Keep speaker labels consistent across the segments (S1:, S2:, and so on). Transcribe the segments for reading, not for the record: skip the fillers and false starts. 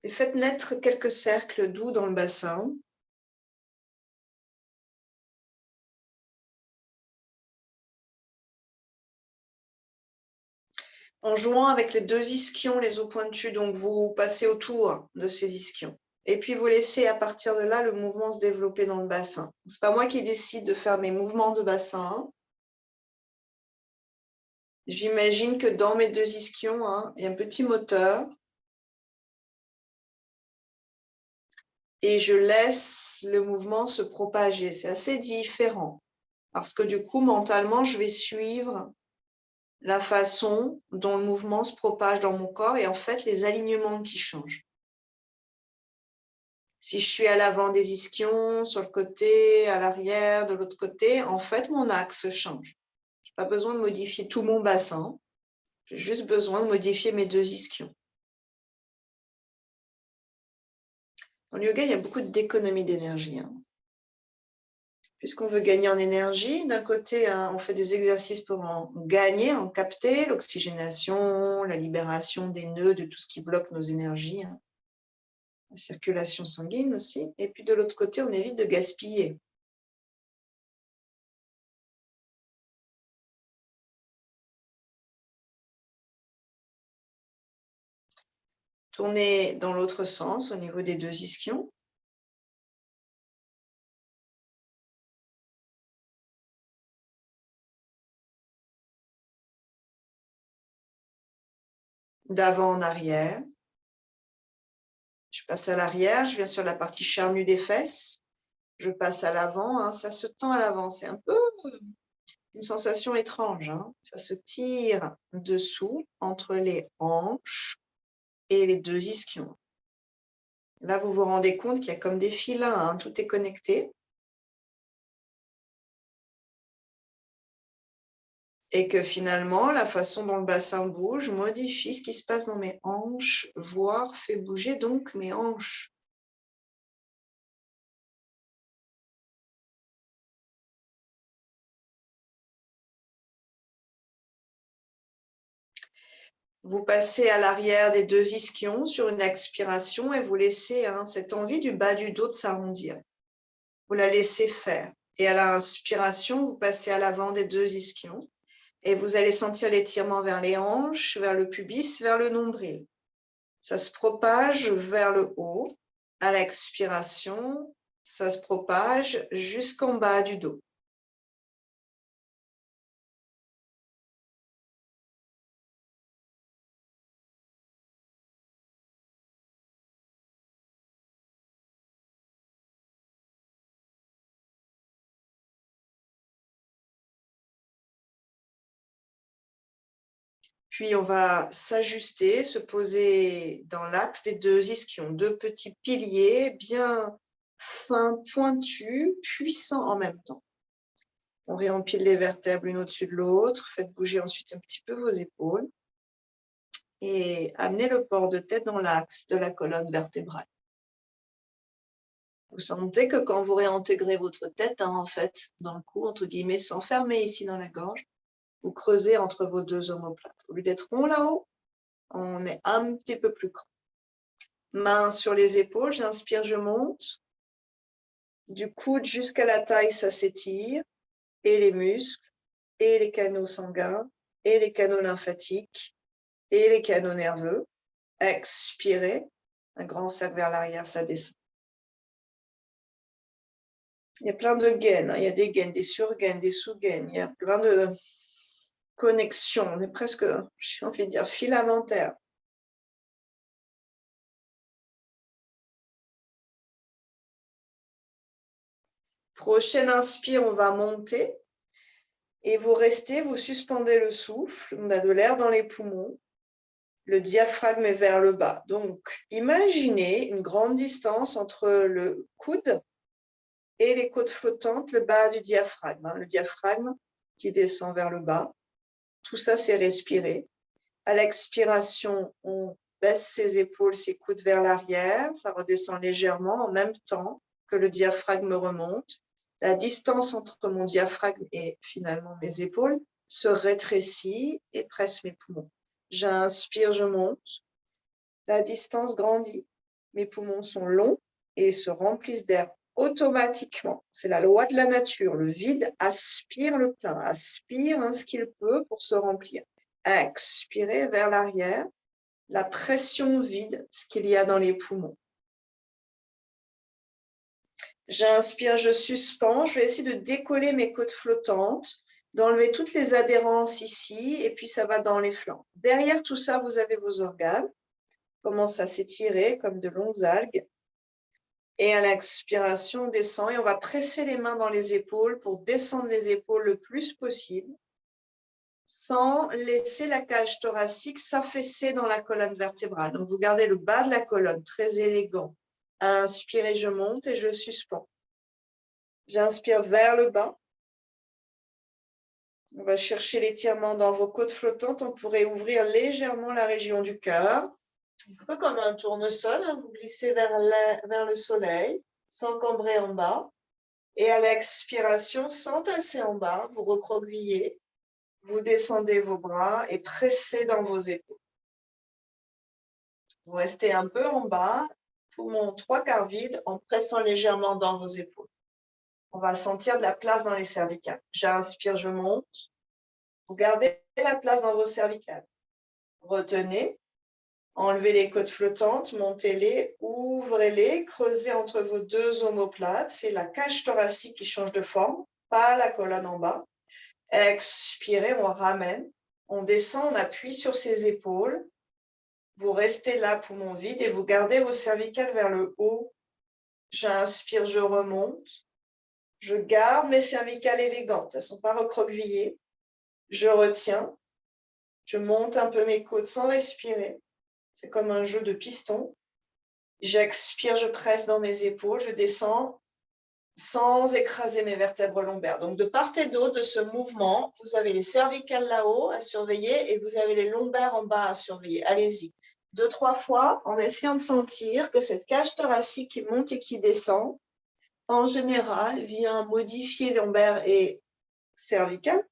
S1: Et faites naître quelques cercles doux dans le bassin. En jouant avec les deux ischions, les os pointus, donc vous passez autour de ces ischions. Et puis vous laissez à partir de là le mouvement se développer dans le bassin. Ce n'est pas moi qui décide de faire mes mouvements de bassin. J'imagine que dans mes deux ischions, il y a un petit moteur. Et je laisse le mouvement se propager. C'est assez différent. Parce que du coup, mentalement, je vais suivre la façon dont le mouvement se propage dans mon corps et en fait, les alignements qui changent. Si je suis à l'avant des ischions, sur le côté, à l'arrière, de l'autre côté, en fait, mon axe change. Je n'ai pas besoin de modifier tout mon bassin. J'ai juste besoin de modifier mes deux ischions. Dans le yoga, il y a beaucoup d'économie d'énergie. Puisqu'on veut gagner en énergie, d'un côté, on fait des exercices pour en gagner, en capter l'oxygénation, la libération des nœuds, de tout ce qui bloque nos énergies, la circulation sanguine aussi. Et puis de l'autre côté, on évite de gaspiller. Tournez dans l'autre sens au niveau des deux ischions. D'avant en arrière. Je passe à l'arrière, je viens sur la partie charnue des fesses. Je passe à l'avant, ça se tend à l'avant. C'est un peu une sensation étrange. Ça se tire dessous, entre les hanches et les deux ischions. Là, vous vous rendez compte qu'il y a comme des filins, tout est connecté. Et que finalement, la façon dont le bassin bouge modifie ce qui se passe dans mes hanches, voire fait bouger donc mes hanches. Vous passez à l'arrière des deux ischions sur une expiration et vous laissez cette envie du bas du dos de s'arrondir. Vous la laissez faire. Et à l'inspiration, vous passez à l'avant des deux ischions et vous allez sentir l'étirement vers les hanches, vers le pubis, vers le nombril. Ça se propage vers le haut. À l'expiration, ça se propage jusqu'en bas du dos. Puis, on va s'ajuster, se poser dans l'axe des deux ischions, deux petits piliers bien fins, pointus, puissants en même temps. On réempile les vertèbres l'une au-dessus de l'autre. Faites bouger ensuite un petit peu vos épaules et amenez le port de tête dans l'axe de la colonne vertébrale. Vous sentez que quand vous réintégrez votre tête, en fait, dans le cou, entre guillemets, sans fermer ici dans la gorge, vous creusez entre vos deux omoplates. Au lieu d'être rond là-haut, on est un petit peu plus creux. Main sur les épaules, j'inspire, je monte. Du coude jusqu'à la taille, ça s'étire. Et les muscles, et les canaux sanguins, et les canaux lymphatiques, et les canaux nerveux. Expirez. Un grand cercle vers l'arrière, ça descend. Il y a plein de gaines. Il y a des gaines, des surgaines, des sous-gaines. Il y a plein de connexions. On est presque, j'ai envie de dire, filamentaires. Prochaine inspire, on va monter. Et vous restez, vous suspendez le souffle. On a de l'air dans les poumons. Le diaphragme est vers le bas. Donc, imaginez une grande distance entre le coude et les côtes flottantes, le bas du diaphragme. Le diaphragme qui descend vers le bas. Tout ça, c'est respirer. À l'expiration, on baisse ses épaules, ses coudes vers l'arrière. Ça redescend légèrement en même temps que le diaphragme remonte. La distance entre mon diaphragme et finalement mes épaules se rétrécit et presse mes poumons. J'inspire, je monte. La distance grandit. mes poumons sont longs et se remplissent d'air automatiquement. C'est la loi de la nature. Le vide aspire le plein, aspire ce qu'il peut pour se remplir. Expirez vers l'arrière, la pression vide, ce qu'il y a dans les poumons. J'inspire, je suspends. Je vais essayer de décoller mes côtes flottantes, d'enlever toutes les adhérences ici, et puis ça va dans les flancs. Derrière tout ça, vous avez vos organes. Commence à s'étirer comme de longues algues. Et à l'expiration, on descend et on va presser les mains dans les épaules pour descendre les épaules le plus possible, sans laisser la cage thoracique s'affaisser dans la colonne vertébrale. Donc, vous gardez le bas de la colonne, très élégant. Inspirez, je monte et je suspends. J'inspire vers le bas. On va chercher l'étirement dans vos côtes flottantes. On pourrait ouvrir légèrement la région du cœur. Un peu comme un tournesol, vous glissez vers le soleil, sans cambrer en bas. Et à l'expiration, sans tasser en bas, vous recroquevillez. Vous descendez vos bras et pressez dans vos épaules. Vous restez un peu en bas, poumon 3/4 vide, en pressant légèrement dans vos épaules. On va sentir de la place dans les cervicales. J'inspire, je monte. Vous gardez la place dans vos cervicales. Retenez. Enlevez les côtes flottantes, montez-les, ouvrez-les, creusez entre vos deux omoplates. C'est la cage thoracique qui change de forme, pas la colonne en bas. Expirez, on ramène. On descend, on appuie sur ses épaules. Vous restez là, poumon vide, et vous gardez vos cervicales vers le haut. J'inspire, je remonte. Je garde mes cervicales élégantes. Elles ne sont pas recroquevillées. Je retiens. Je monte un peu mes côtes sans respirer. C'est comme un jeu de piston. J'expire, je presse dans mes épaules, je descends sans écraser mes vertèbres lombaires. Donc, de part et d'autre de ce mouvement, vous avez les cervicales là-haut à surveiller et vous avez les lombaires en bas à surveiller. Allez-y. 2-3 fois en essayant de sentir que cette cage thoracique qui monte et qui descend, en général, vient modifier lombaires et cervicales.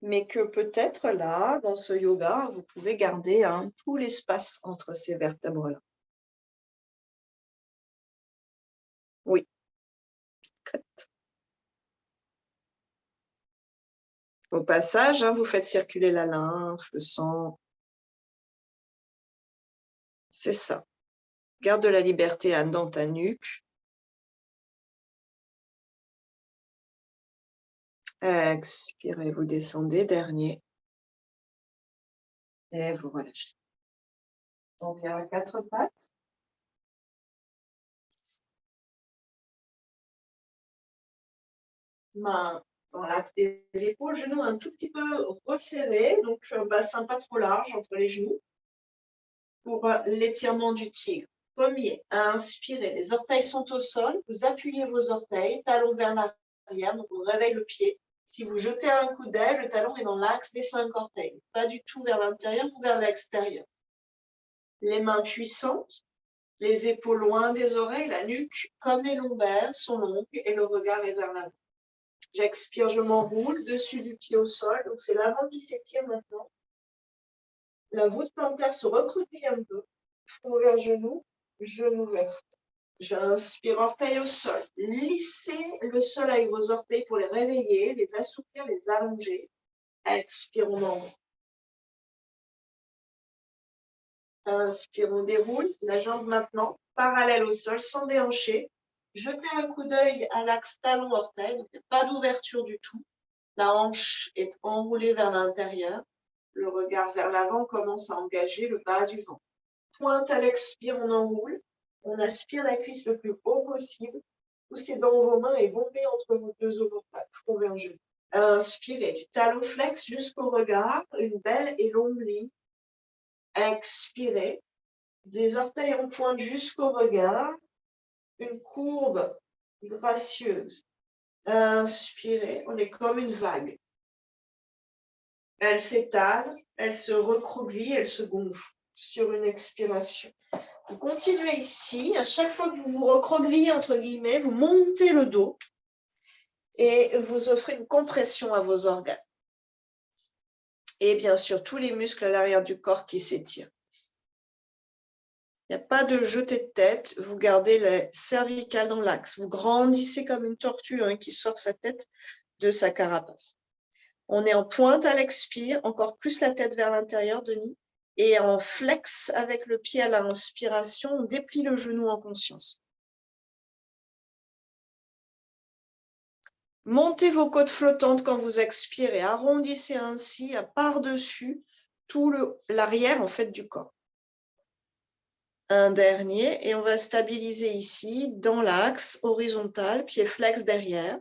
S1: Mais que peut-être là, dans ce yoga, vous pouvez garder tout l'espace entre ces vertèbres-là. Oui. Au passage, vous faites circuler la lymphe, le sang. C'est ça. Garde de la liberté dans ta nuque. Expirez, vous descendez, dernier. Et vous relâchez. On vient à 4 pattes. Main dans l'axe des épaules, genoux un tout petit peu resserrés, donc bassin pas trop large entre les genoux. Pour l'étirement du tigre. Pommier, inspirez, les orteils sont au sol, vous appuyez vos orteils, talons vers l'arrière, donc on réveille le pied. Si vous jetez un coup d'œil, le talon est dans l'axe des 5 orteils, pas du tout vers l'intérieur ou vers l'extérieur. Les mains puissantes, les épaules loin des oreilles, la nuque comme les lombaires sont longues et le regard est vers l'avant. J'expire, je m'enroule dessus du pied au sol, donc c'est l'avant qui s'étire maintenant. La voûte plantaire se recroqueville un peu, front vers genou vers. J'inspire, orteil au sol. Lissez le sol avec vos orteils pour les réveiller, les assouplir, les allonger. Expire, on enroule. Inspire, on déroule. La jambe maintenant, parallèle au sol, sans déhancher. Jetez un coup d'œil à l'axe talon-orteil. Donc, il n'y a pas d'ouverture du tout. La hanche est enroulée vers l'intérieur. Le regard vers l'avant commence à engager le bas du ventre. Pointe à l'expire, on enroule. On aspire la cuisse le plus haut possible. Poussez dans vos mains et bombez entre vos deux omoplates, front vers genou. Inspirez du talon flex jusqu'au regard, une belle et longue ligne. Expirez, des orteils en pointe jusqu'au regard, une courbe gracieuse. Inspirez, on est comme une vague. Elle s'étale, elle se recroqueville, elle se gonfle sur une expiration. Vous continuez ici. À chaque fois que vous vous recroquevillez, entre guillemets, vous montez le dos et vous offrez une compression à vos organes. Et bien sûr, tous les muscles à l'arrière du corps qui s'étirent. Il n'y a pas de jeté de tête. Vous gardez les cervicales dans l'axe. Vous grandissez comme une tortue hein, qui sort sa tête de sa carapace. On est en pointe à l'expire, encore plus la tête vers l'intérieur, Denis. Et en flex avec le pied à l'inspiration, on déplie le genou en conscience. Montez vos côtes flottantes quand vous expirez. Arrondissez ainsi par-dessus tout l'arrière en fait du corps. Un dernier et on va stabiliser ici dans l'axe horizontal, pied flex derrière.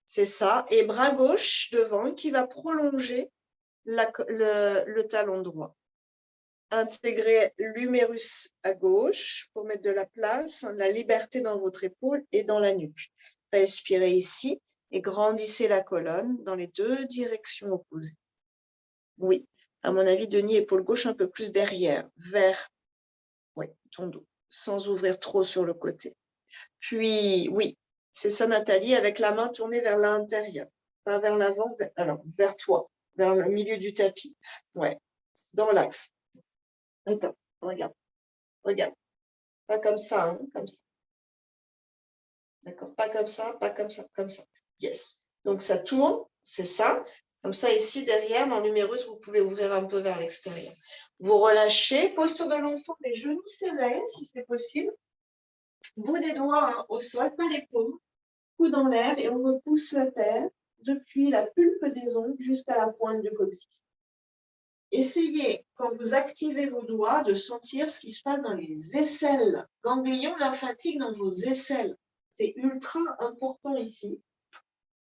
S1: C'est ça. Et bras gauche devant qui va prolonger le talon droit. Intégrez l'humérus à gauche pour mettre de la place, la liberté dans votre épaule et dans la nuque. Respirez ici et grandissez la colonne dans les deux directions opposées. Oui, à mon avis, Denis, épaule gauche un peu plus derrière, vers ton dos, sans ouvrir trop sur le côté. Puis, oui, c'est ça, Nathalie, avec la main tournée vers l'intérieur, pas vers l'avant, vers toi, vers le milieu du tapis. Ouais, dans l'axe. Attends, regarde. Regarde. Pas comme ça, hein, comme ça. D'accord, pas comme ça, pas comme ça, comme ça. Yes. Donc, ça tourne, c'est ça. Comme ça, ici, derrière, dans l'humérus, vous pouvez ouvrir un peu vers l'extérieur. Vous relâchez, posture de l'enfant, les genoux serrés, si c'est possible. Bout des doigts hein, au sol, pas les paumes. Coude dans l'air et on repousse la terre depuis la pulpe des ongles jusqu'à la pointe du coccyx. Essayez, quand vous activez vos doigts, de sentir ce qui se passe dans les aisselles, ganglions lymphatiques dans vos aisselles. C'est ultra important ici.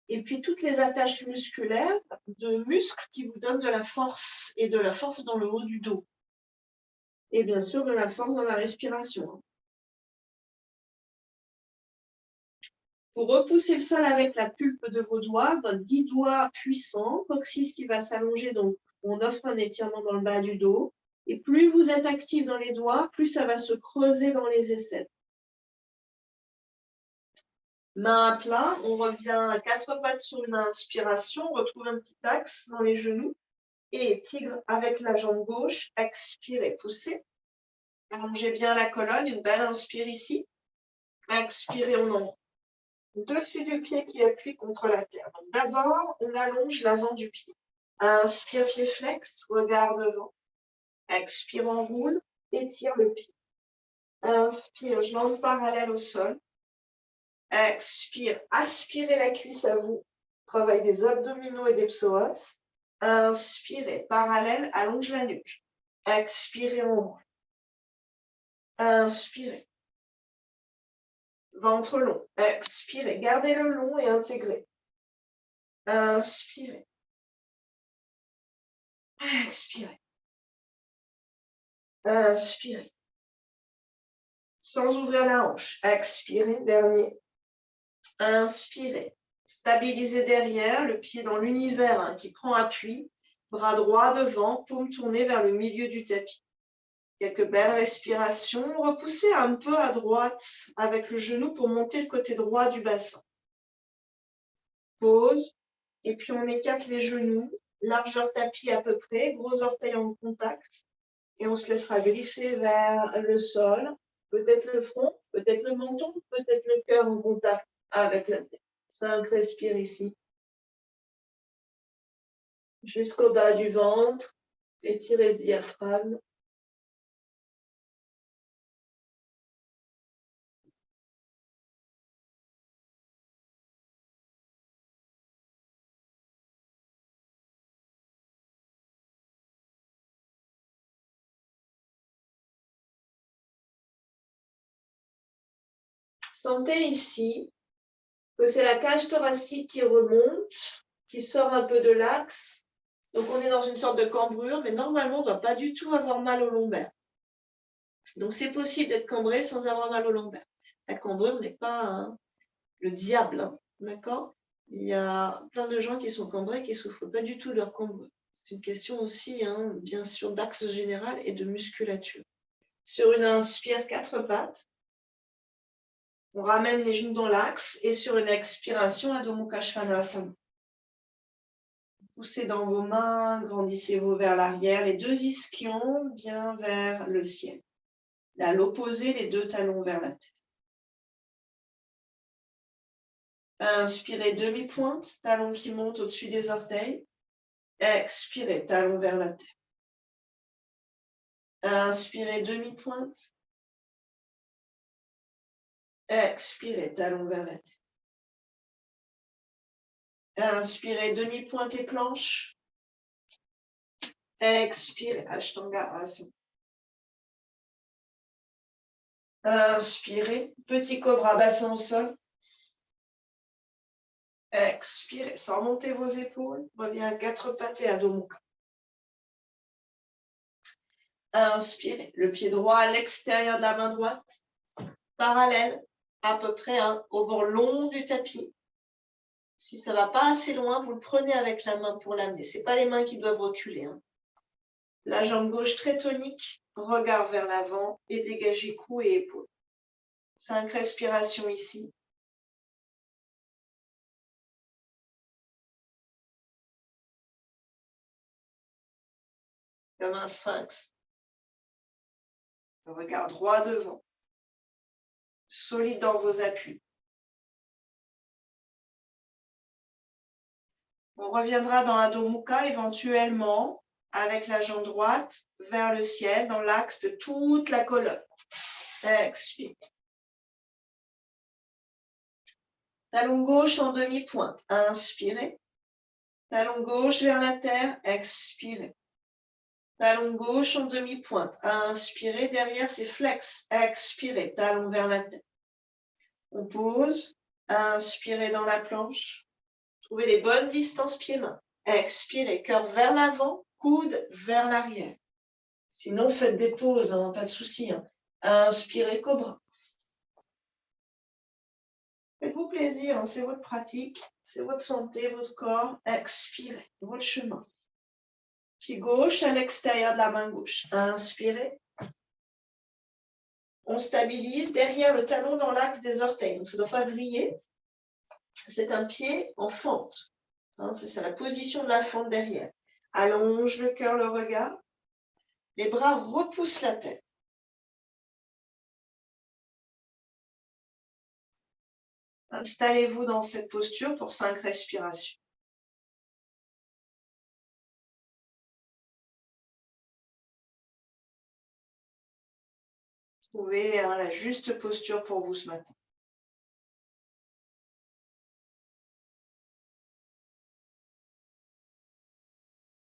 S1: Et puis, toutes les attaches musculaires de muscles qui vous donnent de la force et de la force dans le haut du dos. Et bien sûr, de la force dans la respiration. Vous repoussez le sol avec la pulpe de vos doigts, votre 10 doigts puissants, coccyx qui va s'allonger, donc on offre un étirement dans le bas du dos. Et plus vous êtes actif dans les doigts, plus ça va se creuser dans les aisselles. Main à plat, on revient à 4 pattes sur une inspiration, on retrouve un petit axe dans les genoux. Et tigre avec la jambe gauche, expirez, poussez. Allongez bien la colonne, une belle inspire ici. Expirez, on en dessus du pied qui appuie contre la terre. D'abord, on allonge l'avant du pied. Inspire, pied flex, regard devant. Expire, on roule, étire le pied. Inspire, jambes parallèles au sol. Expire, aspirez la cuisse à vous. Travail des abdominaux et des psoas. Inspirez, parallèle, allonge la nuque. Expirez, on roule. Inspirez. Ventre long. Expirez. Gardez-le long et intégré. Inspirez. Expirez. Inspirez. Sans ouvrir la hanche. Expirez. Dernier. Inspirez. Stabilisez derrière, le pied dans l'univers hein, qui prend appui. Bras droit devant, paume tournée vers le milieu du tapis. Quelques belles respirations. Repoussez un peu à droite avec le genou pour monter le côté droit du bassin. Pause. Et puis on écarte les genoux. Largeur tapis à peu près. Gros orteils en contact. Et on se laissera glisser vers le sol. Peut-être le front, peut-être le menton, peut-être le cœur en contact avec la tête. 5 respire ici. Jusqu'au bas du ventre. Étirez ce diaphragme. Sentez ici que c'est la cage thoracique qui remonte, qui sort un peu de l'axe. Donc, on est dans une sorte de cambrure, mais normalement, on ne doit pas du tout avoir mal au lombaire. Donc, c'est possible d'être cambré sans avoir mal au lombaire. La cambrure n'est pas le diable, hein, d'accord? Il y a plein de gens qui sont cambrés qui ne souffrent pas du tout de leur cambrure. C'est une question aussi, hein, bien sûr, d'axe général et de musculature. Sur une inspire, 4 pattes. On ramène les genoux dans l'axe et sur une expiration, Adho Mukha Svanasana. Poussez dans vos mains, grandissez-vous vers l'arrière, les deux ischions bien vers le ciel. À l'opposé, les deux talons vers la terre. Inspirez, demi-pointe, talon qui monte au-dessus des orteils. Expirez, talon vers la terre. Inspirez, demi-pointe. Expirez, talon vers la terre. Inspirez, demi-pointe et planche. Expirez, Ashtanga Asana. Inspirez, petit cobra, bassin au sol. Expirez, sans remonter vos épaules. Revenez à quatre pattes et Adho Mukha. Inspirez, le pied droit à l'extérieur de la main droite, parallèle à peu près au bord long du tapis. Si ça ne va pas assez loin, vous le prenez avec la main pour l'amener. Ce n'est pas les mains qui doivent reculer. La jambe gauche très tonique, regard vers l'avant et dégagez cou et épaules. 5 respirations ici. Comme un sphinx. Le regard droit devant. Solide dans vos appuis. On reviendra dans Adho Mukha éventuellement avec la jambe droite vers le ciel dans l'axe de toute la colonne. Expire. Talon gauche en demi-pointe. Inspirez. Talon gauche vers la terre. Expirez. Talon gauche en demi-pointe. Inspirez. Derrière, c'est flex. Expirez. Talon vers la terre. On pose. Inspirez dans la planche. Trouvez les bonnes distances pieds-mains. Expirez. Cœur vers l'avant. Coude vers l'arrière. Sinon, faites des pauses. Pas de souci. Inspirez. Cobra. Faites-vous plaisir, c'est votre pratique, c'est votre santé, votre corps. Expirez, votre chemin. Pied gauche à l'extérieur de la main gauche. Inspirez. On stabilise derrière le talon dans l'axe des orteils. Donc, ça ne doit pas vriller. C'est un pied en fente. C'est la position de la fente derrière. Allonge le cœur, le regard. Les bras repoussent la tête. Installez-vous dans cette posture pour 5 respirations. Trouvez la juste posture pour vous ce matin.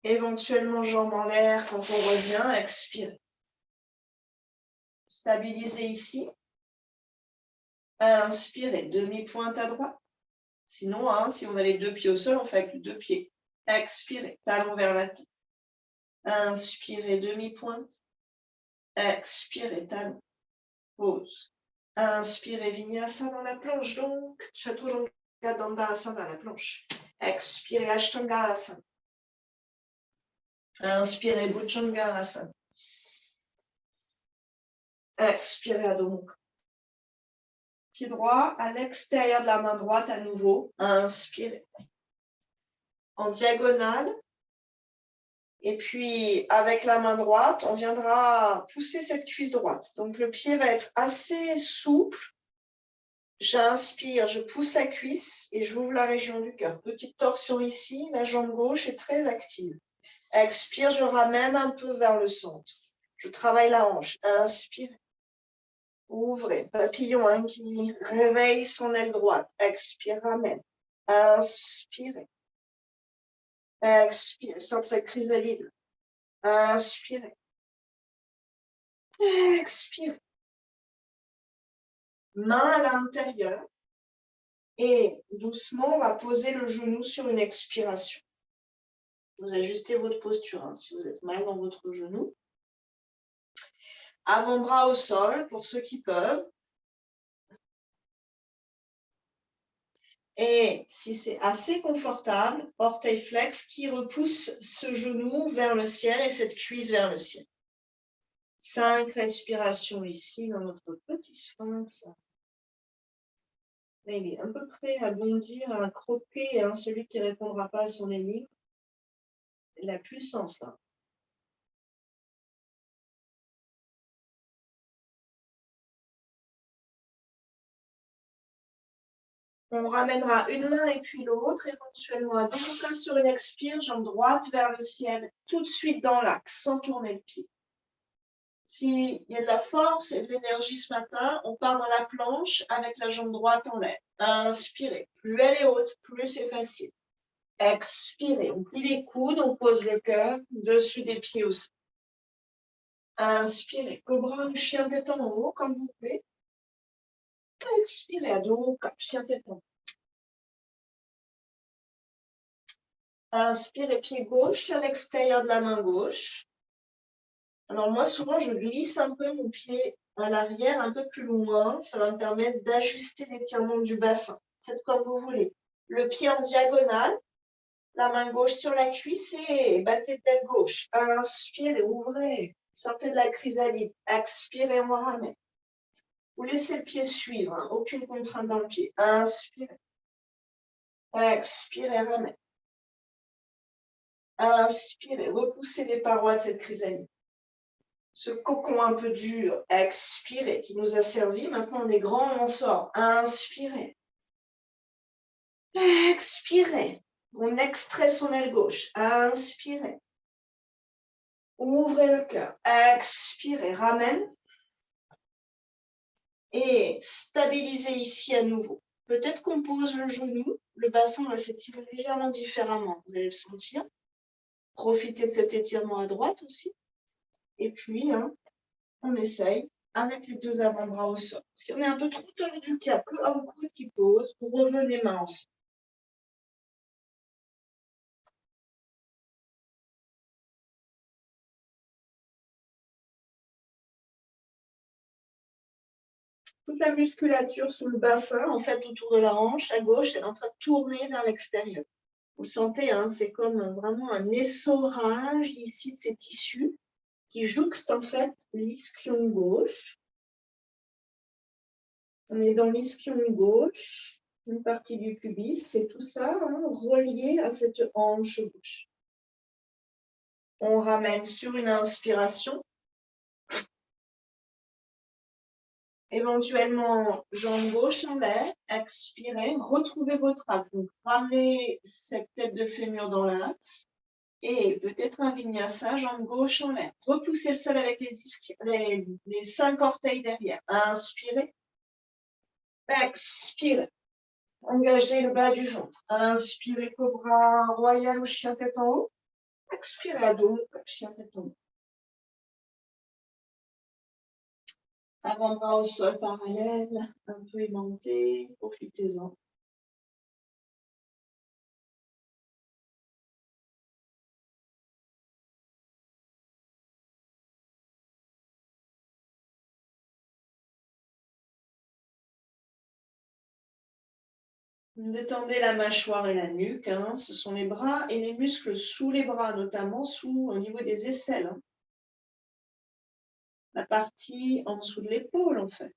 S1: Éventuellement jambes en l'air quand on revient, expirez. Stabilisez ici. Inspirez, demi-pointe à droite. Sinon, si on a les deux pieds au sol, on fait avec les deux pieds. Expirez, talon vers la tête. Inspirez, demi-pointe. Expirez, talon. Pause. Inspirez, Vinyasa dans la planche. Donc, Chaturanga Dandasana dans la planche. Expirez, Ashtanga Asana. Inspirez, Bhujangasana. Expirez, Adho Mukha. Pied droit à l'extérieur de la main droite à nouveau. Inspirez. En diagonale. Et puis, avec la main droite, on viendra pousser cette cuisse droite. Donc, le pied va être assez souple. J'inspire, je pousse la cuisse et j'ouvre la région du cœur. Petite torsion ici, la jambe gauche est très active. Expire, je ramène un peu vers le centre. Je travaille la hanche. Inspire. Ouvrez. Papillon qui réveille son aile droite. Expire, ramène. Inspirez. Expire. Sente cette chrysalide. Inspirez. Expirez. Main à l'intérieur. Et doucement, on va poser le genou sur une expiration. Vous ajustez votre posture si vous êtes mal dans votre genou. Avant-bras au sol pour ceux qui peuvent. Et si c'est assez confortable, orteil flex qui repousse ce genou vers le ciel et cette cuisse vers le ciel. 5 respirations ici dans notre petit sphinx. Il est à peu près à bondir, à croquer, celui qui ne répondra pas à son énigme. La puissance là. On ramènera une main et puis l'autre, éventuellement à Dhanukha sur une expire, jambe droite vers le ciel, tout de suite dans l'axe, sans tourner le pied. S'il y a de la force et de l'énergie ce matin, on part dans la planche avec la jambe droite en l'air. Inspirez. Plus elle est haute, plus c'est facile. Expirez. On plie les coudes, on pose le cœur dessus des pieds aussi. Inspirez. Cobra ou chien tête en haut, comme vous voulez. Expirez. Adho, chien tête en haut. Inspirez, pied gauche à l'extérieur de la main gauche. Alors moi, souvent, je glisse un peu mon pied à l'arrière, un peu plus loin. Ça va me permettre d'ajuster l'étirement du bassin. Faites comme vous voulez. Le pied en diagonale, la main gauche sur la cuisse et battez de l'aile gauche. Inspirez, ouvrez. Sortez de la chrysalide. Expirez, on ramène. Vous laissez le pied suivre. Hein. Aucune contrainte dans le pied. Inspirez. Expirez, ramène. Inspirez. Repoussez les parois de cette chrysalide. Ce cocon un peu dur, expirez, qui nous a servi. Maintenant, on est grand, on sort. Inspirez. Expirez. On extrait son aile gauche. Inspirez. Ouvrez le cœur. Expirez. Ramène. Et stabilisez ici à nouveau. Peut-être qu'on pose le genou. Le bassin va s'étirer légèrement différemment. Vous allez le sentir. Profitez de cet étirement à droite aussi. Et puis, on essaye avec les deux avant-bras au sol. Si on est un peu trop tordu, qu'il n'y a qu'un coude qui pose, vous revenez main ensemble. Toute la musculature sous le bassin, en fait, autour de la hanche, à gauche, elle est en train de tourner vers l'extérieur. Vous le sentez, c'est comme vraiment un essorage ici de ces tissus qui jouxte en fait l'ischion gauche. On est dans l'ischion gauche, une partie du pubis, c'est tout ça relié à cette hanche gauche. On ramène sur une inspiration. Éventuellement, jambe gauche en l'air, expirez, retrouvez votre axe. Donc, ramenez cette tête de fémur dans l'axe. Et peut-être un vinyasa, jambe gauche en l'air. Repoussez le sol avec les 5 orteils derrière. Inspirez. Expirez. Engagez le bas du ventre. Inspirez, cobra royal ou chien tête en haut. Expirez, ado, chien tête en haut. Avant-bras au sol parallèle, un peu aimanté, profitez-en. Détendez la mâchoire et la nuque, ce sont les bras et les muscles sous les bras, notamment au niveau des aisselles. La partie en dessous de l'épaule, en fait.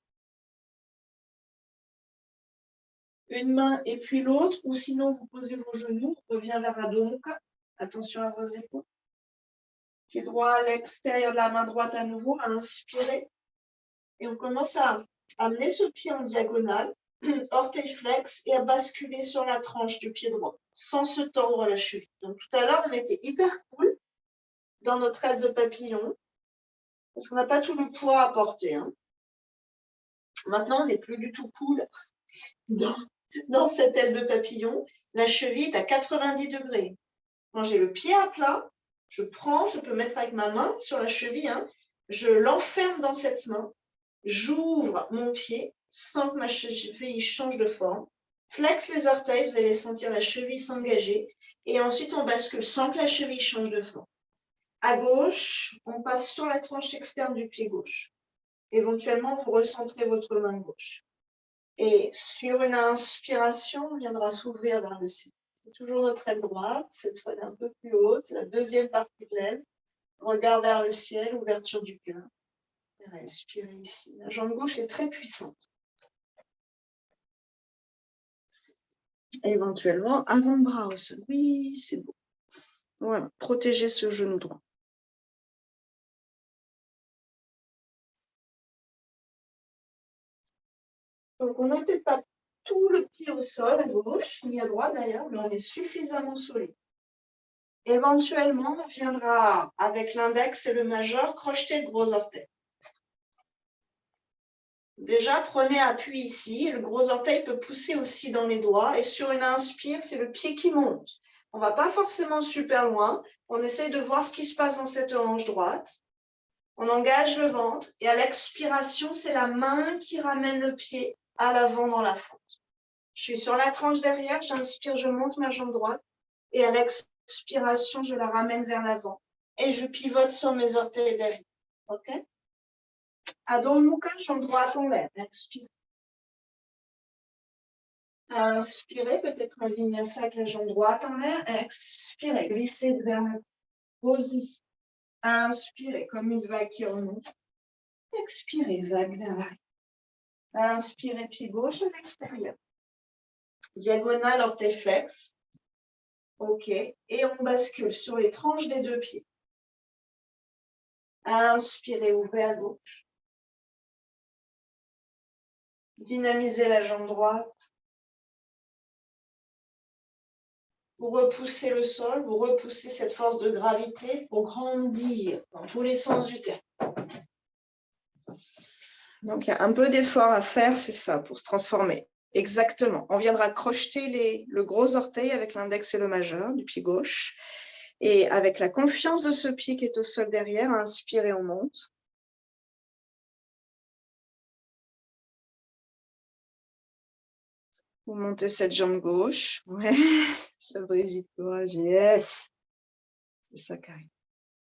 S1: Une main et puis l'autre, ou sinon vous posez vos genoux, on revient vers Adho Mukha. Attention à vos épaules. Pied droit à l'extérieur de la main droite à nouveau, à inspirer. Et on commence à amener ce pied en diagonale, orteil flex, et à basculer sur la tranche du pied droit, sans se tordre la cheville. Donc tout à l'heure, on était hyper cool dans notre aile de papillon, parce qu'on n'a pas tout le poids à porter. Maintenant, on n'est plus du tout cool dans cette aile de papillon. La cheville est à 90 degrés. Quand j'ai le pied à plat, je peux mettre avec ma main sur la cheville, je l'enferme dans cette main, j'ouvre mon pied sans que ma cheville change de forme. Flex les orteils, vous allez sentir la cheville s'engager. Et ensuite, on bascule sans que la cheville change de forme. À gauche, on passe sur la tranche externe du pied gauche. Éventuellement, vous recentrez votre main gauche. Et sur une inspiration, on viendra s'ouvrir vers le ciel. C'est toujours notre aile droite, cette fois un peu plus haute, c'est la deuxième partie de l'aile. Regard vers le ciel, ouverture du cœur. Respirez ici. La jambe gauche est très puissante. Éventuellement, avant-bras au sol. Oui, c'est beau. Voilà, protégez ce genou droit. Donc, on n'a peut-être pas tout le pied au sol, à gauche, ni à droite d'ailleurs, mais on est suffisamment solide. Éventuellement, on viendra, avec l'index et le majeur, crocheter le gros orteil. Déjà, prenez appui ici. Le gros orteil peut pousser aussi dans les doigts. Et sur une inspire, c'est le pied qui monte. On ne va pas forcément super loin. On essaye de voir ce qui se passe dans cette hanche droite. On engage le ventre. Et à l'expiration, c'est la main qui ramène le pied à l'avant dans la fente. Je suis sur la tranche derrière. J'inspire, je monte ma jambe droite. Et à l'expiration, je la ramène vers l'avant. Et je pivote sur mes orteils derrière. OK? Adho Mukha, jambe droite en l'air. Expire. Inspirez, peut-être un vinyasa avec la jambe droite en l'air. Expirez, glissez vers la position. Inspirez, comme une vague qui remonte. Expirez, vague vers l'arrière. Inspirez, pied gauche à l'extérieur. Diagonale, orteil flex. OK. Et on bascule sur les tranches des deux pieds. Inspirez, ouvrez à gauche. Dynamisez la jambe droite. Vous repoussez le sol, vous repoussez cette force de gravité pour grandir dans tous les sens du terme. Donc, il y a un peu d'effort à faire, c'est ça, pour se transformer. Exactement. On viendra crocheter le gros orteil avec l'index et le majeur du pied gauche. Et avec la confiance de ce pied qui est au sol derrière, inspirez, on monte. Vous montez cette jambe gauche. Ouais, ça Brigitte, courage. Yes. C'est ça, Karine.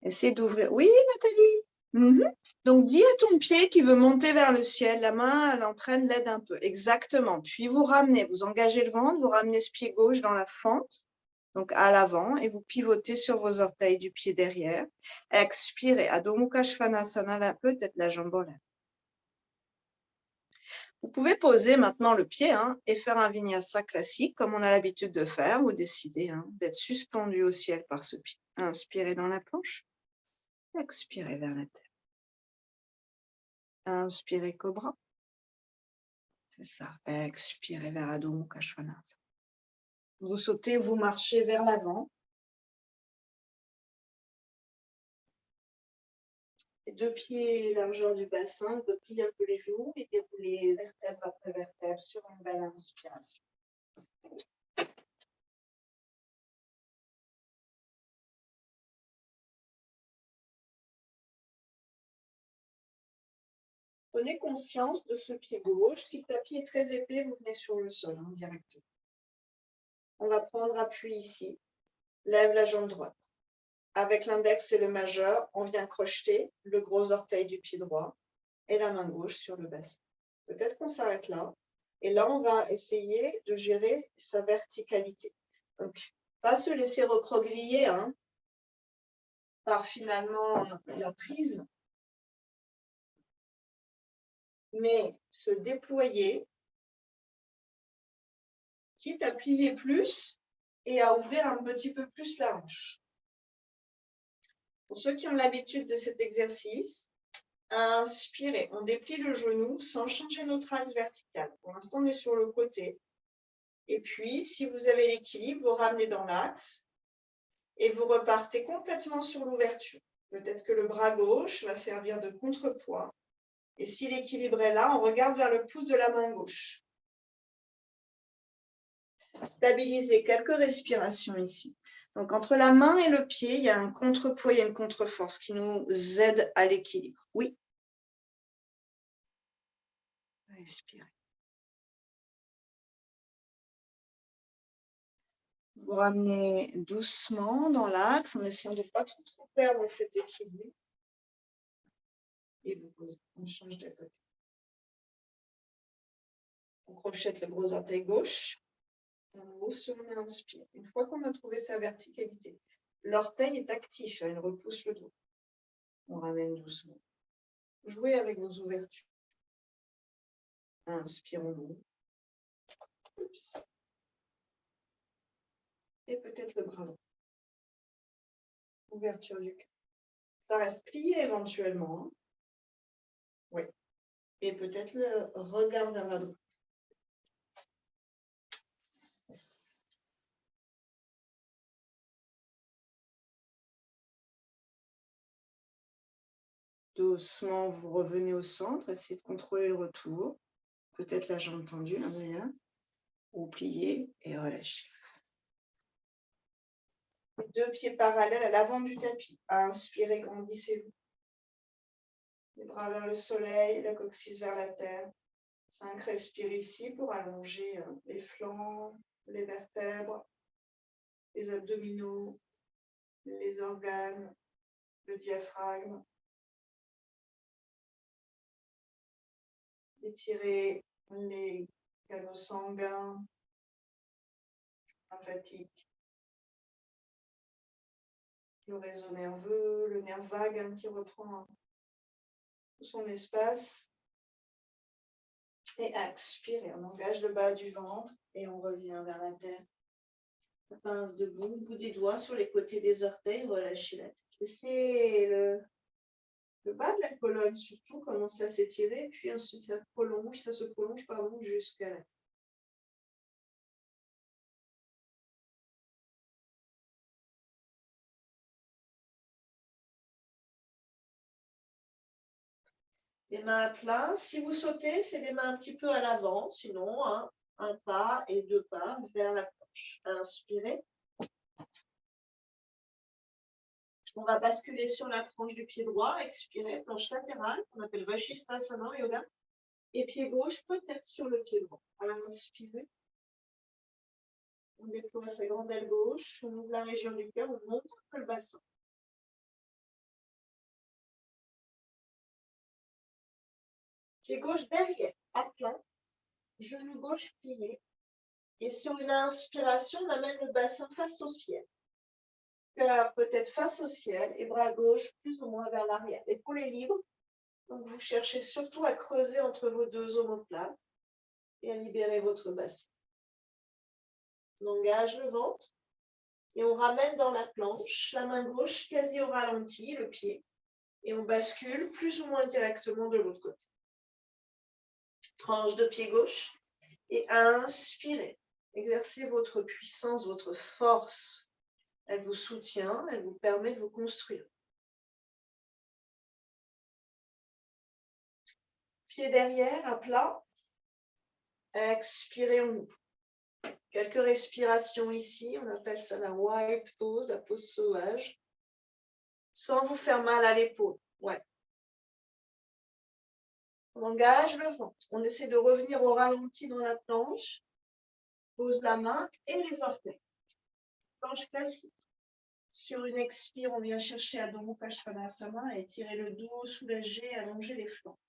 S1: Essayez d'ouvrir. Oui, Nathalie. Donc, dis à ton pied qui veut monter vers le ciel. La main, elle entraîne, l'aide un peu. Exactement. Puis, vous ramenez, vous engagez le ventre, vous ramenez ce pied gauche dans la fente, donc à l'avant, et vous pivotez sur vos orteils du pied derrière. Expirez. Adho Mukha Svanasana, peut-être la jambe en l'air. Vous pouvez poser maintenant le pied et faire un vinyasa classique, comme on a l'habitude de faire, ou décider d'être suspendu au ciel par ce pied. Inspirez dans la planche. Expirez vers la terre. Inspirez cobra. C'est ça. Expirez vers Adho Mukha Svanasana. Vous sautez, vous marchez vers l'avant. Les deux pieds largeur du bassin, vous pliez un peu les genoux et déroulez vertèbre après vertèbre sur une belle inspiration. Prenez conscience de ce pied gauche. Si le tapis est très épais, vous venez sur le sol directement. On va prendre appui ici. Lève la jambe droite. Avec l'index et le majeur, on vient crocheter le gros orteil du pied droit et la main gauche sur le bassin. Peut-être qu'on s'arrête là. Et là, on va essayer de gérer sa verticalité. Donc, pas se laisser recroqueviller par finalement la prise, mais se déployer, quitte à plier plus et à ouvrir un petit peu plus la hanche. Pour ceux qui ont l'habitude de cet exercice, inspirez, on déplie le genou sans changer notre axe vertical. Pour l'instant, on est sur le côté. Et puis, si vous avez l'équilibre, vous ramenez dans l'axe et vous repartez complètement sur l'ouverture. Peut-être que le bras gauche va servir de contrepoids. Et si l'équilibre est là, on regarde vers le pouce de la main gauche. Stabilisez quelques respirations ici. Donc, entre la main et le pied, il y a un contrepoids, il y a une contre-force qui nous aide à l'équilibre. Oui. Respirez. Vous ramenez doucement dans l'axe en essayant de ne pas trop perdre cet équilibre. Et vous posez. On change de côté. On crochette le gros orteil gauche. On ouvre sur une inspire. Une fois qu'on a trouvé sa verticalité, l'orteil est actif, il repousse le dos. On ramène doucement. Jouez avec vos ouvertures. Inspire, on ouvre. Oups. Et peut-être le bras droit. Ouverture du cœur. Ça reste plié éventuellement. Oui. Et peut-être le regard vers la droite. Doucement, vous revenez au centre, essayez de contrôler le retour. Peut-être la jambe tendue, là, derrière. Ou pliez et relâchez. Les 2 pieds parallèles à l'avant du tapis. Inspirez, grandissez-vous. Les bras vers le soleil, le coccyx vers la terre. 5 respires ici pour allonger les flancs, les vertèbres, les abdominaux, les organes, le diaphragme. Étirez les canaux sanguins, lymphatiques, le réseau nerveux, le nerf vague qui reprend tout son espace. Et expirez, on engage le bas du ventre et on revient vers la terre. La pince debout, bout des doigts sur les côtés des orteils, relâchez la tête. Laissez le bas de la colonne surtout commencer à s'étirer, puis ensuite ça se prolonge jusqu'à la tête. Les mains à plat. Si vous sautez, c'est les mains un petit peu à l'avant. Sinon, un pas et 2 pas vers la planche. Inspirez. On va basculer sur la tranche du pied droit. Expirez. Planche latérale. On appelle Vashisthasana en yoga. Et pied gauche peut-être sur le pied droit. Inspirez. On déploie sa grande aile gauche. On ouvre la région du cœur. On monte le bassin. Pied gauche derrière, à plat, genou gauche plié. Et sur une inspiration, on amène le bassin face au ciel. Cœur peut-être face au ciel et bras gauche plus ou moins vers l'arrière. L'épaule est libre, donc vous cherchez surtout à creuser entre vos 2 omoplates et à libérer votre bassin. On engage le ventre et on ramène dans la planche, la main gauche quasi au ralenti, le pied, et on bascule plus ou moins directement de l'autre côté. Tranche de pied gauche et inspirez. Exercez votre puissance, votre force. Elle vous soutient, elle vous permet de vous construire. Pied derrière, à plat. Expirez, on ouvre. Quelques respirations ici, on appelle ça la white pose, la pose sauvage. Sans vous faire mal à l'épaule. Ouais. On engage le ventre. On essaie de revenir au ralenti dans la planche. Pose la main et les orteils. Planche classique. Sur une expire, on vient chercher Adho Mukha Svanasana et étirer le dos, soulager, allonger les flancs.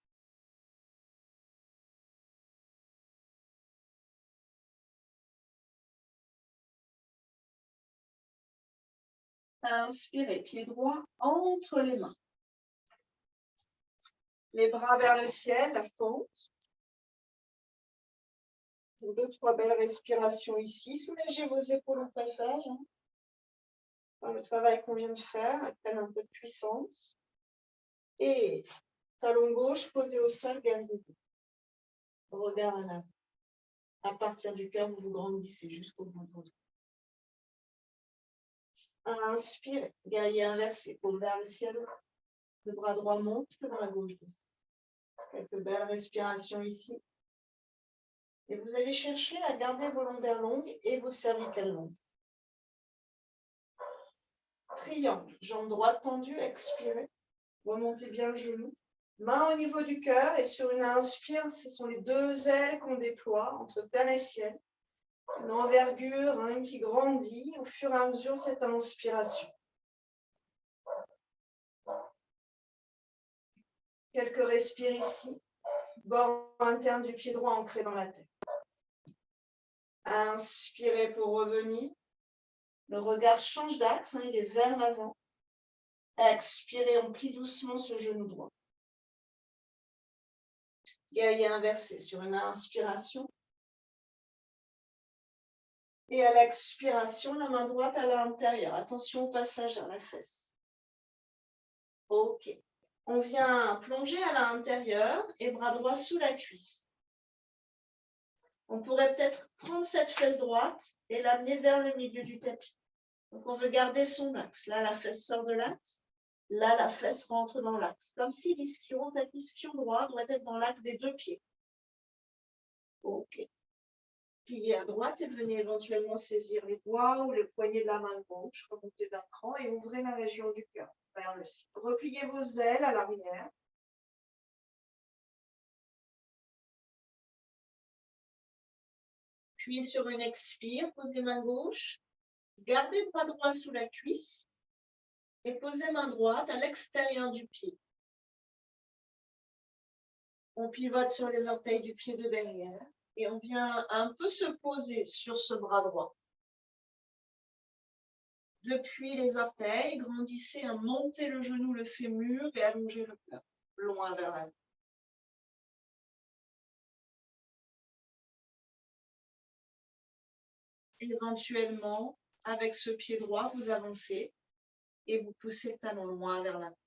S1: Inspirez, pied droit entre les mains. Les bras vers le ciel, la fente. 2-3 belles respirations ici. Soulagez vos épaules au passage. Dans le travail qu'on vient de faire, elles prennent un peu de puissance. Et talon gauche posé au sol, guerrier. Regard à l'avant. À partir du cœur, vous vous grandissez jusqu'au bout de votre. Inspirez, guerrier inversé, paume vers le ciel. Le bras droit monte, le bras gauche descend. Quelques belles respirations ici. Et vous allez chercher à garder vos lombaires longues et vos cervicales longues. Triangle, jambe droite tendue, expirez. Remontez bien le genou. Main au niveau du cœur et sur une inspire, ce sont les 2 ailes qu'on déploie entre terre et ciel. Une envergure qui grandit au fur et à mesure de cette inspiration. Quelques respires ici. Bord interne du pied droit ancré dans la tête. Inspirez pour revenir. Le regard change d'axe, il est vers l'avant. Expirez, on plie doucement ce genou droit. Guerrier inversé sur une inspiration. Et à l'expiration, la main droite à l'intérieur. Attention au passage à la fesse. Ok. On vient plonger à l'intérieur et bras droit sous la cuisse. On pourrait peut-être prendre cette fesse droite et l'amener vers le milieu du tapis. Donc, on veut garder son axe. Là, la fesse sort de l'axe. Là, la fesse rentre dans l'axe. Comme si l'ischion, votre ischion droit doit être dans l'axe des deux pieds. OK. Pliez à droite et venez éventuellement saisir les doigts ou les poignets de la main gauche, remontez d'un cran et ouvrez la région du cœur vers le ciel. Repliez vos ailes à l'arrière. Puis sur une expire, posez main gauche, gardez bras droit sous la cuisse et posez main droite à l'extérieur du pied. On pivote sur les orteils du pied de derrière et on vient un peu se poser sur ce bras droit. Depuis les orteils, grandissez à monter le genou, le fémur et allongez le cœur loin vers l'avant. Éventuellement, avec ce pied droit, vous avancez et vous poussez le talon loin vers l'avant.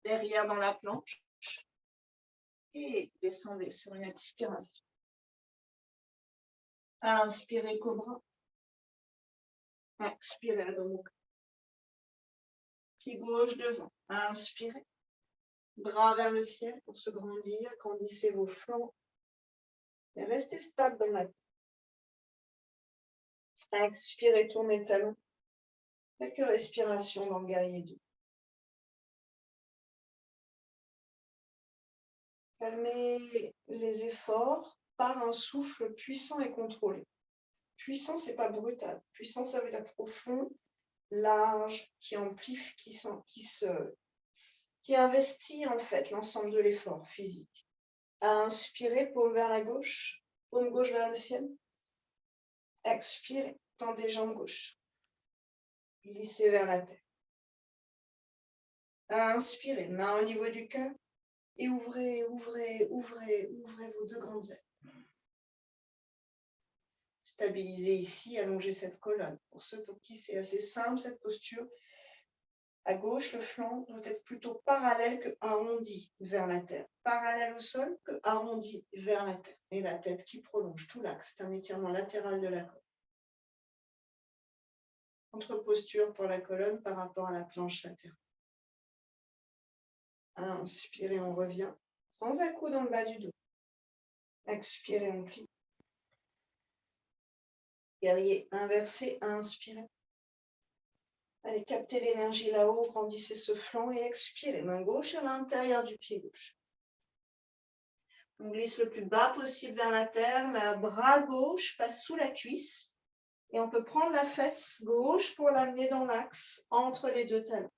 S1: Derrière dans la planche et descendez sur une expiration. Inspirez cobra. Expirez abdomen. Pied gauche devant. Inspirez. Bras vers le ciel pour se grandir. Grandissez vos flancs. Et restez stable dans la tête. Expirez, tournez le talon. Quelques respirations dans le guerrier 2. Calmez les efforts par un souffle puissant et contrôlé. Puissant, c'est pas brutal. Puissant, ça veut dire profond, large, qui amplifie, qui investit en fait l'ensemble de l'effort physique. Inspirez, paume vers la gauche, paume gauche vers le ciel. Expirez, tendez jambes gauche. Glissez vers la terre. Inspirez, main au niveau du cœur. Et ouvrez vos deux grandes ailes. Stabilisez ici, allongez cette colonne. Pour ceux pour qui c'est assez simple, cette posture, à gauche, le flanc doit être plutôt parallèle que arrondi vers la terre. Parallèle au sol que arrondi vers la terre. Et la tête qui prolonge tout l'axe. C'est un étirement latéral de la colonne. Contre-posture pour la colonne par rapport à la planche latérale. Inspirez, on revient. Sans à-coups dans le bas du dos. Expirez, on plie. Guerrier inversé, inspirez. Allez, captez l'énergie là-haut, grandissez ce flanc et expirez. Main gauche à l'intérieur du pied gauche. On glisse le plus bas possible vers la terre. Le bras gauche passe sous la cuisse. Et on peut prendre la fesse gauche pour l'amener dans l'axe, entre les deux talons.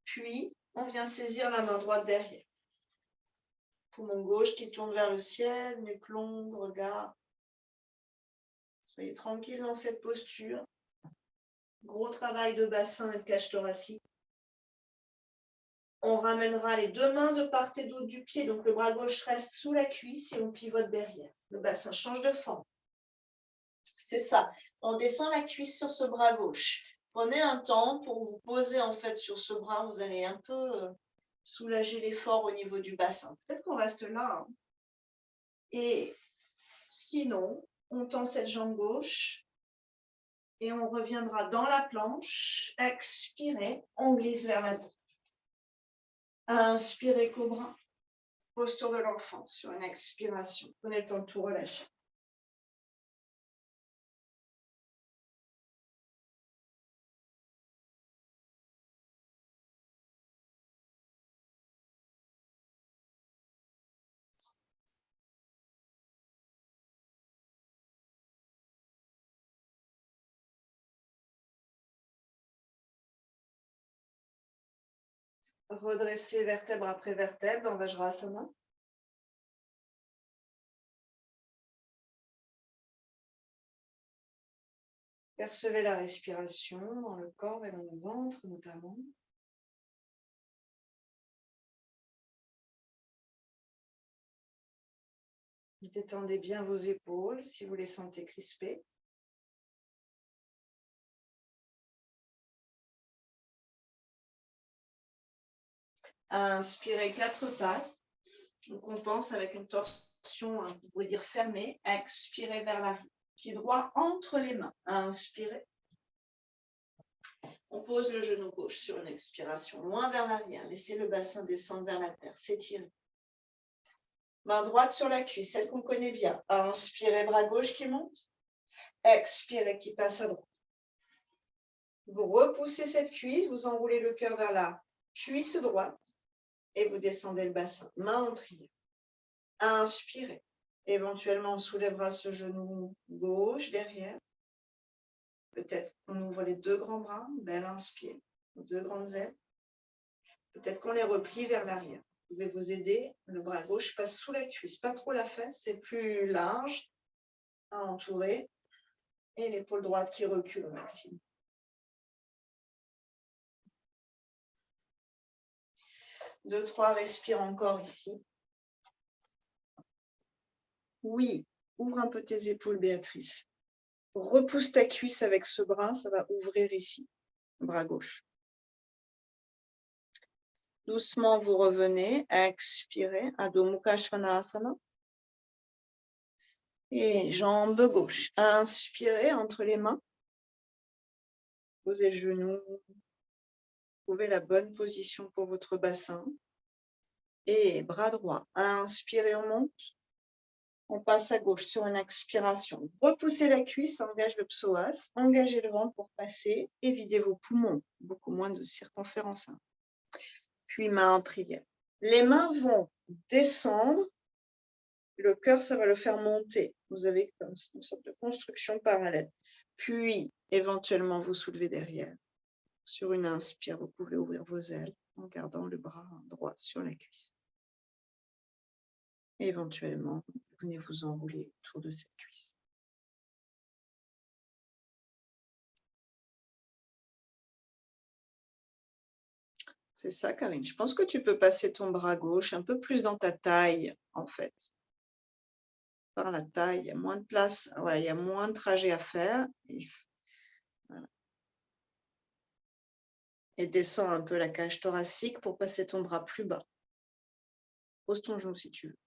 S1: Puis, on vient saisir la main droite derrière. Poumon gauche qui tourne vers le ciel, nuque longue, regard. Soyez tranquille dans cette posture. Gros travail de bassin et de cage thoracique. On ramènera les deux mains de part et d'autre du pied. Donc le bras gauche reste sous la cuisse et on pivote derrière. Le bassin change de forme. C'est ça. On descend la cuisse sur ce bras gauche. Prenez un temps pour vous poser en fait sur ce bras. Vous allez un peu soulager l'effort au niveau du bassin. Peut-être qu'on reste là. Hein. Et sinon, on tend cette jambe gauche et on reviendra dans la planche. Expirez, on glisse vers la droite. Inspirez cobra. Posture de l'enfant sur une expiration. Prenez le temps de tout relâcher. Redressez vertèbre après vertèbre dans Vajrasana. Percevez la respiration dans le corps et dans le ventre notamment. Détendez bien vos épaules si vous les sentez crispées. Inspirez 4 pattes. On compense avec une torsion, on pourrait dire fermée. Expirez vers l'arrière. Pied droit entre les mains. Inspirez. On pose le genou gauche sur une expiration, loin vers l'arrière. Laissez le bassin descendre vers la terre, s'étirer. Main droite sur la cuisse, celle qu'on connaît bien. Inspirez, bras gauche qui monte. Expirez, qui passe à droite. Vous repoussez cette cuisse, vous enroulez le cœur vers la cuisse droite et vous descendez le bassin, main en prière. Inspirez. Éventuellement, on soulèvera ce genou gauche derrière. Peut-être qu'on ouvre les deux grands bras, belle inspire, deux grandes ailes. Peut-être qu'on les replie vers l'arrière. Vous pouvez vous aider, le bras gauche passe sous la cuisse, pas trop la fesse, c'est plus large à entourer. Et l'épaule droite qui recule au maximum. Deux, trois, respire encore ici. Oui, ouvre un peu tes épaules, Béatrice. Repousse ta cuisse avec ce bras, ça va ouvrir ici, bras gauche. Doucement, vous revenez, expirez, Adho Mukha Svanasana. Et jambe gauche. Inspirez entre les mains. Posez le genou. Trouvez la bonne position pour votre bassin. Et bras droit. Inspirez, on monte. On passe à gauche sur une expiration. Repoussez la cuisse, engage le psoas, engagez le ventre pour passer et videz vos poumons. Beaucoup moins de circonférence. Puis main en prière. Les mains vont descendre. Le cœur, ça va le faire monter. Vous avez comme une sorte de construction parallèle. Puis, éventuellement, vous soulevez derrière. Sur une inspire, vous pouvez ouvrir vos ailes en gardant le bras droit sur la cuisse. Éventuellement, vous venez vous enrouler autour de cette cuisse. C'est ça, Karine. Je pense que tu peux passer ton bras gauche un peu plus dans ta taille, en fait. Par la taille, il y a moins de place, ouais, il y a moins de trajet à faire. Et, voilà. Et descends un peu la cage thoracique pour passer ton bras plus bas. Pose ton genou si tu veux.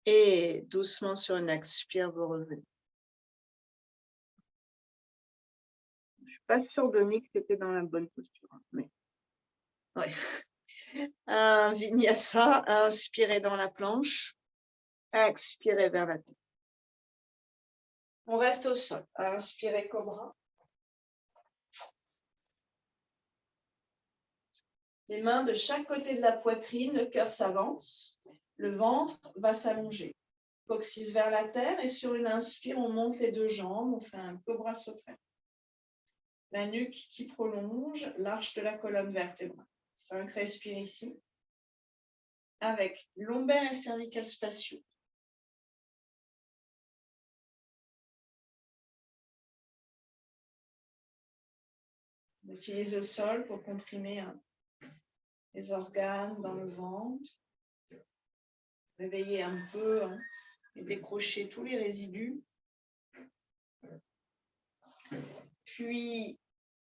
S1: Et doucement sur une expire, vous revenez. Je ne suis pas sûre, Denis, que tu étais dans la bonne posture. Mais... ouais. Un vinyasa, inspirez dans la planche. Expirez vers la tête. On reste au sol. Inspirez cobra. Les mains de chaque côté de la poitrine, le cœur s'avance. Le ventre va s'allonger. Coccyx vers la terre et sur une inspire, on monte les deux jambes. On fait un cobra sauterelle. La nuque qui prolonge l'arche de la colonne vertébrale. 5, respire ici. Avec lombaire et cervical spacieux. On utilise le sol pour comprimer les organes dans le ventre. Réveiller un peu et décrocher tous les résidus. Puis,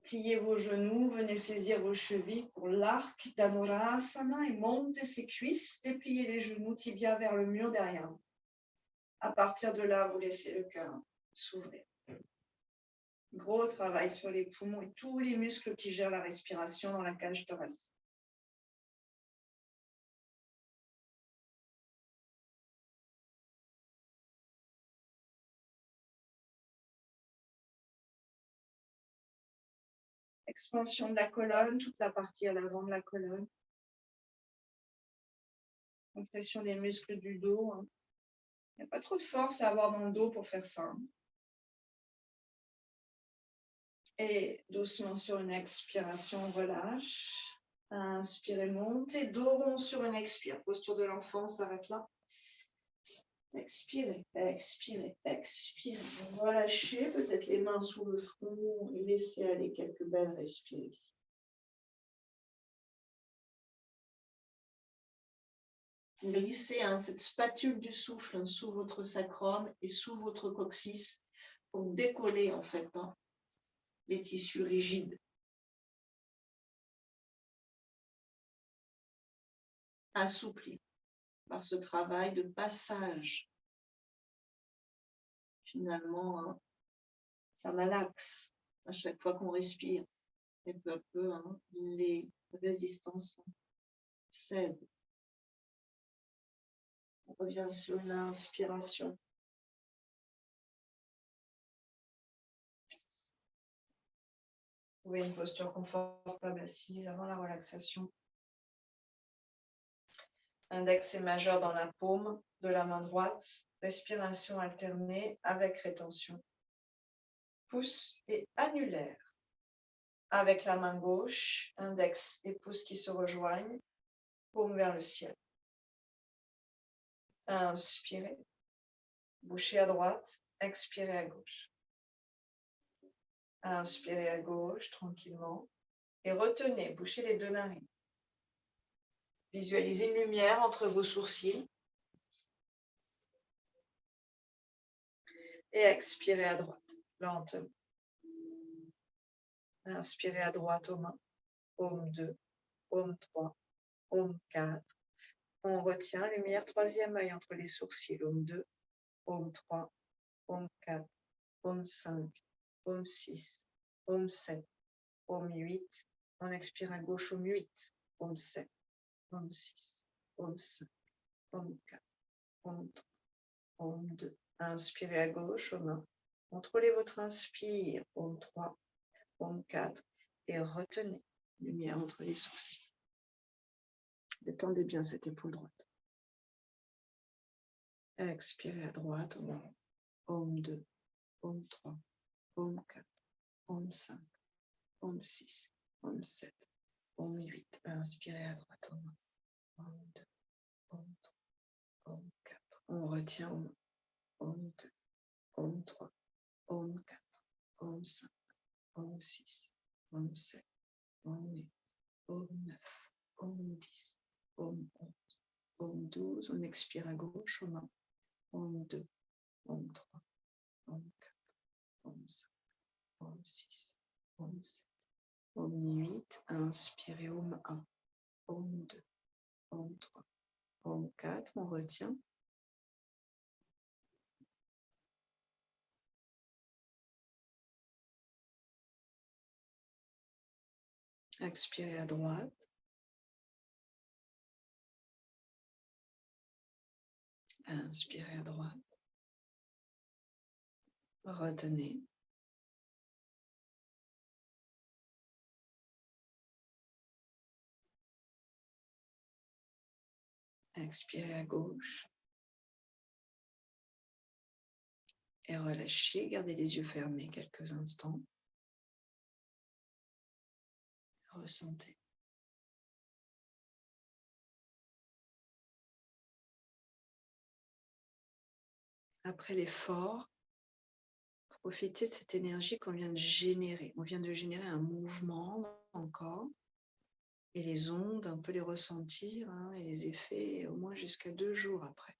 S1: pliez vos genoux, venez saisir vos chevilles pour l'arc d'Anurasana et montez ses cuisses, dépliez les genoux, tibia vers le mur derrière vous. À partir de là, vous laissez le cœur s'ouvrir. Gros travail sur les poumons et tous les muscles qui gèrent la respiration dans la cage thoracique. Expansion de la colonne, toute la partie à l'avant de la colonne. Compression des muscles du dos. Il n'y a pas trop de force à avoir dans le dos pour faire ça. Et doucement sur une expiration, on relâche. Inspirez, montez, dos rond sur une expire. Posture de l'enfant, on s'arrête là. Expirez, expirez, expirez. Relâchez peut-être les mains sous le front et laissez aller quelques belles respires ici. Glissez cette spatule du souffle sous votre sacrum et sous votre coccyx pour décoller en fait les tissus rigides. Assouplis par ce travail de passage. Finalement, ça malaxe à chaque fois qu'on respire. Et peu à peu, hein, les résistances cèdent. On revient sur l'inspiration. Trouvez une posture confortable assise avant la relaxation. Index et majeur dans la paume de la main droite. Respiration alternée avec rétention. Pouce et annulaire. Avec la main gauche, index et pouce qui se rejoignent, paume vers le ciel. Inspirez, bouchez à droite, expirez à gauche. Inspirez à gauche tranquillement et retenez, bouchez les deux narines. Visualisez une lumière entre vos sourcils et expirez à droite, lentement. Inspirez à droite aux mains, Om 2, Om 3, Om 4. On retient, lumière, troisième œil entre les sourcils, Om 2, Om 3, Om 4, Om 5, Om 6, Om 7, Om 8. On expire à gauche, Om 8, Om 7, Om 6, Om 5, Om 4, Om 3, Om 2. Inspirez à gauche, aux mains. Contrôlez votre inspire, Om 3, Om 4. Et retenez, lumière entre les sourcils. Détendez bien cette épaule droite. Expirez à droite, au moment. Om 2, Om 3, Om 4, Om 5, Om 6, Om 7, Om 8. Inspirez à droite, au moment. Om 2, Om 3, Om 4. On retient au moment. Om 2, Om 3, Om 4, Om 5, Om 6, Om 7, Om 8, Om 9, Om 10, Om 11, Om 12. On expire à gauche, au main. Om 2, Om 3, Om 4, Om 5, Om 6, Om 7, Om 8. Inspirez, Om 1, Om 2, Om 3, Om 4. On retient. Expirez à droite. Inspirez à droite. Retenez. Expirez à gauche. Et relâchez. Gardez les yeux fermés quelques instants. Ressentez. Après l'effort, profitez de cette énergie qu'on vient de générer. On vient de générer un mouvement dans le corps. Et les ondes, un peu les ressentir, hein, et les effets au moins jusqu'à 2 jours après.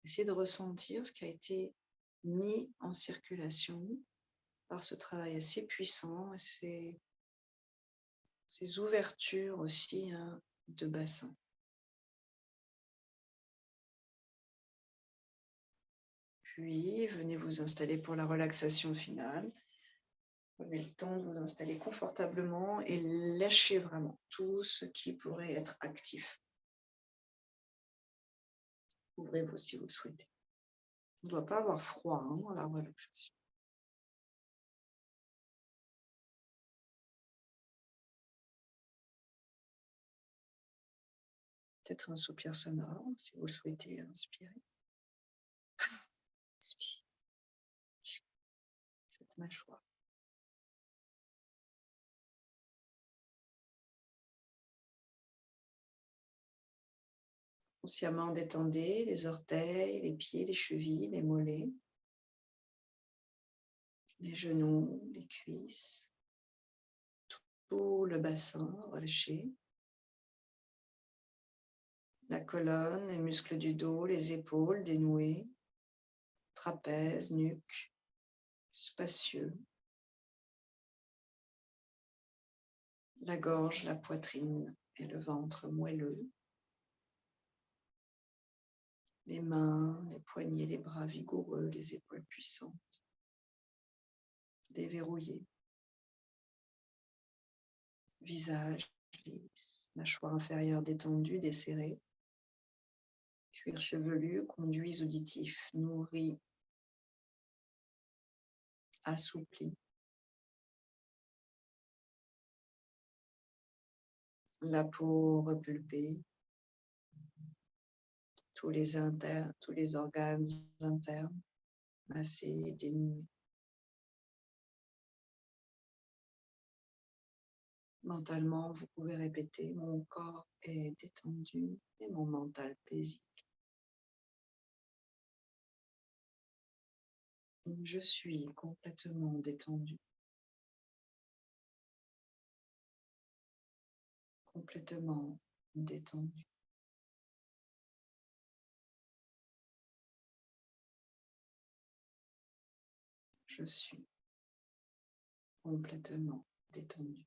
S1: Essayez de ressentir ce qui a été mis en circulation par ce travail assez puissant et ces ouvertures aussi, hein, de bassin. Puis, venez vous installer pour la relaxation finale. Prenez le temps de vous installer confortablement et lâchez vraiment tout ce qui pourrait être actif. Ouvrez-vous si vous le souhaitez. On ne doit pas avoir froid, hein, dans la relaxation. Peut-être un soupir sonore, si vous le souhaitez, inspirez. Inspire. Cette mâchoire. Consciemment détendez les orteils, les pieds, les chevilles, les mollets, les genoux, les cuisses, tout le bassin relâché, la colonne, les muscles du dos, les épaules dénoués, trapèze, nuque, spacieux, la gorge, la poitrine et le ventre moelleux, les mains, les poignets, les bras vigoureux, les épaules puissantes, déverrouillées. visage lisse, mâchoire inférieure détendue, desserrée, cuir chevelu, conduits auditifs nourris, assouplis. La peau repulpée, tous les organes internes massés, dénudés. Mentalement, vous pouvez répéter: mon corps est détendu et mon mental paisible. Je suis complètement détendu, complètement détendu. Je suis complètement détendu.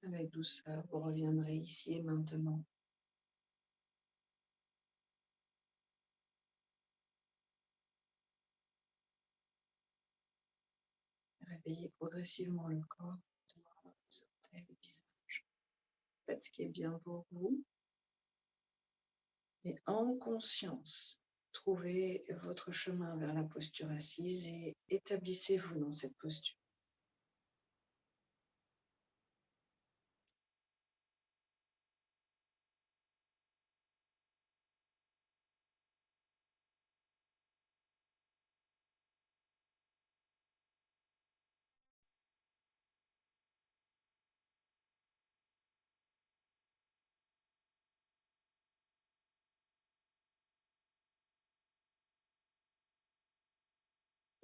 S1: Avec douceur, vous reviendrez ici et maintenant. Réveillez progressivement le corps, le visage. Faites ce qui est bien pour vous. Et en conscience, trouvez votre chemin vers la posture assise et établissez-vous dans cette posture.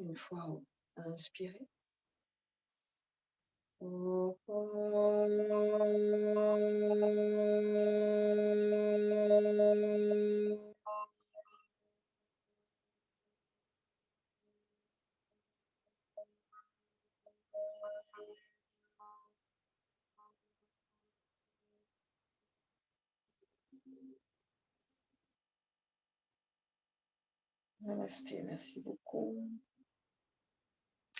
S1: Une fois inspiré, namasté, merci beaucoup.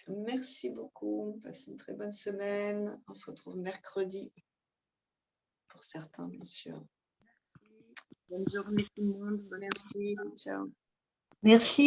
S1: Merci beaucoup. Passez une très bonne semaine. On se retrouve mercredi. Pour certains, bien sûr.
S2: Merci. Bonne journée tout le monde.
S1: Merci. Ciao.
S2: Merci.